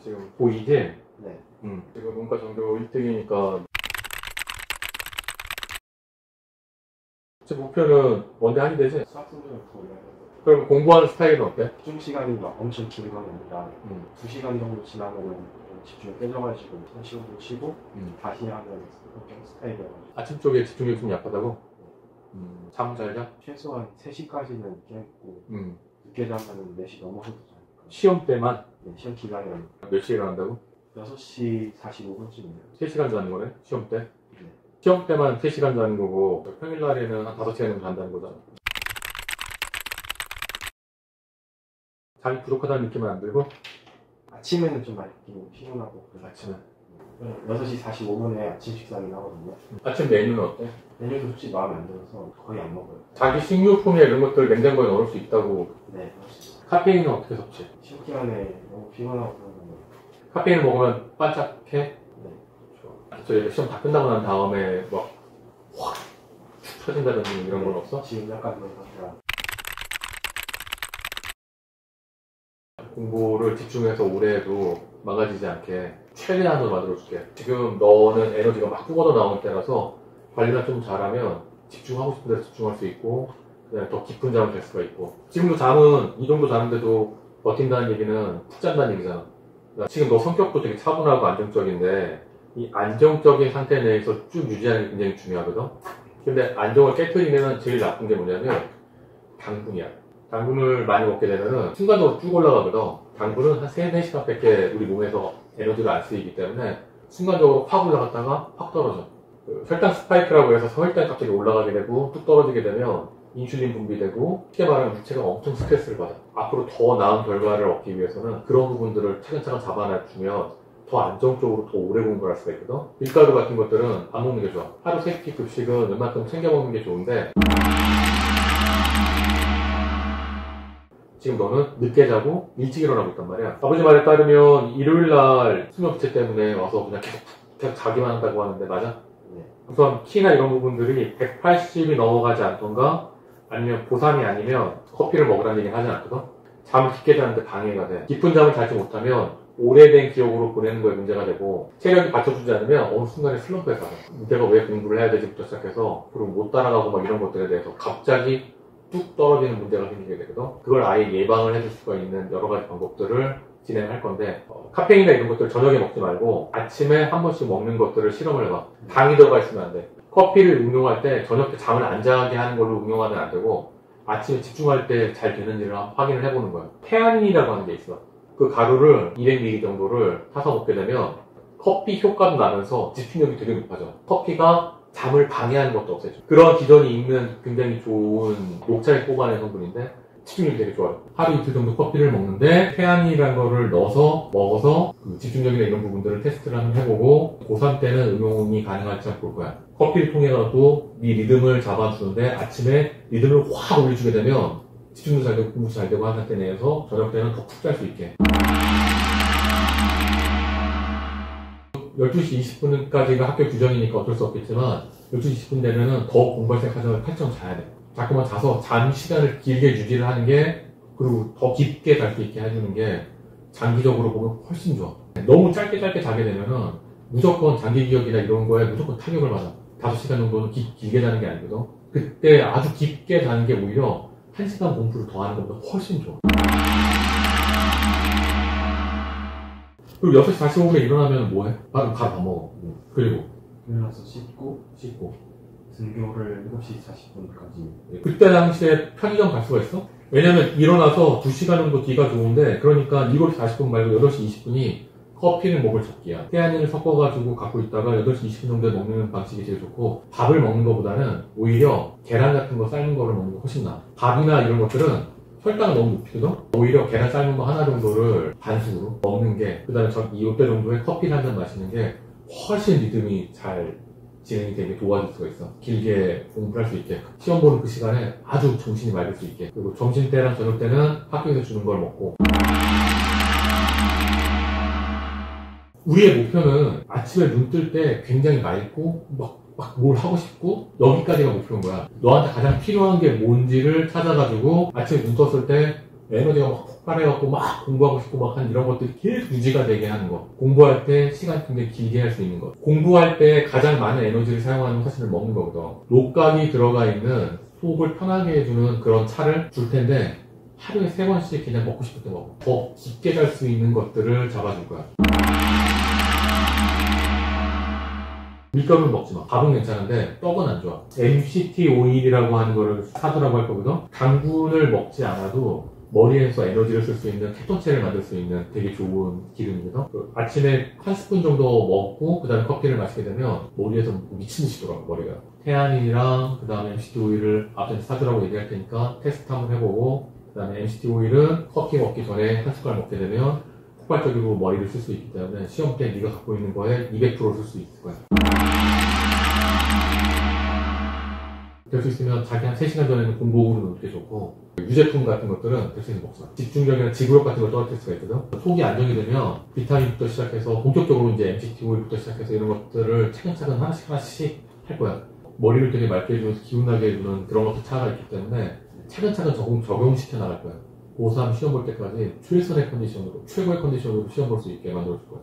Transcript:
지금 보이지? 네. 지금 문과 전교 1등이니까 제 목표는 뭔데 하기 되지? 수학 성적을 더 올려야 그럼 공부하는 스타일은 어때? 집중 시간이 막 엄청 긴 건 아니라 2시간 정도 지나면은 좀 집중이 깨져가지고 1시간도 쉬고 다시 하는 그런 스타일이어가지고 아침 쪽에 집중력이 좀 약하다고? 잠 잘 자? 최소한 3시까지는 깨있고 늦게 자면은 4시 넘어서도 자니까 시험 때만? 네, 시험 기간에는 몇 시에 일어난다고? 6시 45분쯤이에요. 3시간 자는 거네? 시험 때? 네. 시험 때만 3시간 자는 거고 평일날에는 한 5시간 정도 잔다는 거잖아. 잠이 부족하다는 느낌은 안 들고? 아침에는 좀 많이 피곤하고 그래서 아침에? 6시 45분에 아침 식사를 하거든요. 아침 메뉴는 어때? 메뉴도 솔직히 마음에 안 들어서 거의 안 먹어요. 자기 식료품이나 이런 것들 냉장고에 넣을 수 있다고. 네, 그럴 수 있어요. 카페인은 어떻게 섭취해? 시험 기간에 너무 피곤하고 그러면 카페인을 먹으면 반짝해? 네. 저 시험 다 끝나고 난 다음에 막 확 축 처진다든지 이런 건 없어? 지금 약간 그런 상태라. 공부를 집중해서 오래 해도 망가지지 않게 최대한으로 만들어줄게. 지금 너는 에너지가 막 뿜어져 나오는 때라서 관리만 좀 잘하면 집중하고 싶은 데서 집중할 수 있고 그다음에 더 깊은 잠을 잘 수가 있고. 지금도 잠은 이 정도 자는데도 버틴다는 얘기는 푹 잔다는 얘기잖아. 지금 너 성격도 되게 차분하고 안정적인데 이 안정적인 상태 내에서 쭉 유지하는 게 굉장히 중요하거든. 근데 안정을 깨트리면 제일 나쁜 게 뭐냐면 당분이야. 당분을 많이 먹게 되면은 순간적으로 쭉 올라가거든. 당분은 한 3-4시간 밖에 우리 몸에서 에너지가 안 쓰이기 때문에 순간적으로 확 올라갔다가 확 떨어져. 그 혈당 스파이크라고 해서 혈당이 갑자기 올라가게 되고 뚝 떨어지게 되면 인슐린 분비되고 쉽게 말하면 육체가 엄청 스트레스를 받아. 앞으로 더 나은 결과를 얻기 위해서는 그런 부분들을 차근차근 잡아놔주면 더 안정적으로 더 오래 공부를 할 수가 있거든. 밀가루 같은 것들은 안 먹는 게 좋아. 하루 3끼 급식은 웬만큼 챙겨 먹는 게 좋은데 지금 너는 늦게 자고 일찍 일어나고 있단 말이야. 아버지 말에 따르면 일요일날 수면 부채 때문에 와서 그냥 계속 자기만 한다고 하는데 맞아? 네. 우선 키나 이런 부분들이 180이 넘어가지 않던가 아니면 고3이 아니면 커피를 먹으라는 얘기는 하지 않거든? 잠을 깊게 자는데 방해가 돼. 깊은 잠을 자지 못하면 오래된 기억으로 보내는 거에 문제가 되고 체력이 받쳐주지 않으면 어느 순간에 슬럼프에 가요. 내가 왜 공부를 해야 되지부터 시작해서 그리고 못 따라가고 막 이런 것들에 대해서 갑자기 뚝 떨어지는 문제가 생기게 되거든. 그걸 아예 예방을 해줄 수가 있는 여러 가지 방법들을 진행할 건데 카페인이나 이런 것들 저녁에 먹지 말고 아침에 한 번씩 먹는 것들을 실험을 해봐. 당이 들어가 있으면 안 돼. 커피를 응용할 때 저녁 때 잠을 안 자게 하는 걸로 응용하면 안 되고 아침에 집중할 때 잘 되는지를 확인을 해보는 거야. 테아닌이라고 하는 게 있어. 그 가루를 200ml 정도를 타서 먹게 되면 커피 효과도 나면서 집중력이 되게 높아져. 커피가 잠을 방해하는 것도 없애줘. 그런 기전이 있는 굉장히 좋은 녹차에 뽑아낸 성분인데 집중력이 되게 좋아요. 하루 이틀 정도 커피를 먹는데 테아닌이라는 거를 넣어서 먹어서 그 집중력이나 이런 부분들을 테스트를 한번 해보고 고3 때는 응용이 가능할지 한번 볼 거야. 커피를 통해서도 네 리듬을 잡아주는데 아침에 리듬을 확 올려주게 되면 집중도 잘 되고 공부도 잘 되고 하는 상태 내에서 저녁 때는 더 푹 잘 수 있게. 12시 20분까지가 학교 규정이니까 어쩔 수 없겠지만 12시 20분 되면은 더 공부할 생각하자면 8점 자야 돼. 자꾸만 자서 잠 시간을 길게 유지를 하는 게 그리고 더 깊게 잘 수 있게 해주는 게 장기적으로 보면 훨씬 좋아. 너무 짧게 자게 되면은 무조건 장기 기억이나 이런 거에 무조건 타격을 받아. 5시간 정도는 길게 자는 게 아니거든. 그때 아주 깊게 자는 게 오히려 1시간 공부를 더 하는 것보다 훨씬 좋아. 그리고 6시 45분에 일어나면 뭐해? 바로 밥 먹어. 그리고 일어나서 씻고 등교를 7시 40분까지. 그때 당시에 편의점 갈 수가 있어? 왜냐면 일어나서 2시간 정도 뒤가 좋은데 그러니까 7시 40분 말고 8시 20분이 커피를 먹을 적기야. 테아닌을 섞어가지고 갖고 있다가 8시 20분 정도에 먹는 방식이 제일 좋고 밥을 먹는 것보다는 오히려 계란 같은 거 삶은 거를 먹는 게 훨씬 나아. 밥이나 이런 것들은 혈당을 너무 높이거든? 오히려 계란 삶은 거 하나 정도를 반숙으로 먹는 게 그 다음에 이때 정도의 커피를 한 잔 마시는 게 훨씬 리듬이 잘 진행이 되게 도와줄 수가 있어. 길게 공부를 할 수 있게. 시험 보는 그 시간에 아주 정신이 맑을 수 있게. 그리고 점심때랑 저녁때는 학교에서 주는 걸 먹고. 우리의 목표는 아침에 눈 뜰 때 굉장히 맑고 막 뭘 하고 싶고 여기까지가 목표인 거야. 너한테 가장 필요한 게 뭔지를 찾아가지고 아침에 눈 떴을 때 에너지가 막 폭발해갖고 막 공부하고 싶고 막 한 이런 것들이 계속 유지가 되게 하는 거. 공부할 때 시간 굉장히 길게 할 수 있는 거. 공부할 때 가장 많은 에너지를 사용하는 건 사실은 먹는 거거든. 녹각이 들어가 있는 속을 편하게 해주는 그런 차를 줄 텐데 하루에 3번씩 그냥 먹고 싶을 때 먹고 더 깊게 잘 수 있는 것들을 잡아줄 거야. 밀가루는 먹지 마. 밥은 괜찮은데 떡은 안 좋아. MCT 오일이라고 하는 거를 사두라고 할 거거든. 당분을 먹지 않아도 머리에서 에너지를 쓸 수 있는 케톤체를 만들 수 있는 되게 좋은 기름이거든. 아침에 한 스푼 정도 먹고 그 다음에 커피를 마시게 되면 머리에서 미친 듯이 돌아가 머리가. 태안이랑 그 다음에 MCT 오일을 앞전에 사두라고 얘기할 테니까 테스트 한번 해보고, 그 다음에 MCT 오일은 커피 먹기 전에 한 숟갈 먹게 되면 폭발적으로 머리를 쓸 수 있기 때문에 시험 때 네가 갖고 있는 거에 200% 쓸 수 있을 거야. 될 수 있으면 자기 한 3시간 전에는 공복으로 넣는 게 좋고, 유제품 같은 것들은 될 수 있는 먹지 마. 집중력이나 지구력 같은 걸 떨어뜨릴 수가 있거든. 속이 안정이 되면 비타민부터 시작해서 본격적으로 이제 MCT 오일부터 시작해서 이런 것들을 차근차근 하나씩 할 거야. 머리를 되게 맑게 해주면서 기운나게 해주는 그런 것도 차가 있기 때문에 차근차근 적용시켜 나갈 거야. 고3 시험 볼 때까지 최선의 컨디션으로, 최고의 컨디션으로 시험 볼 수 있게 만들어줄 거야.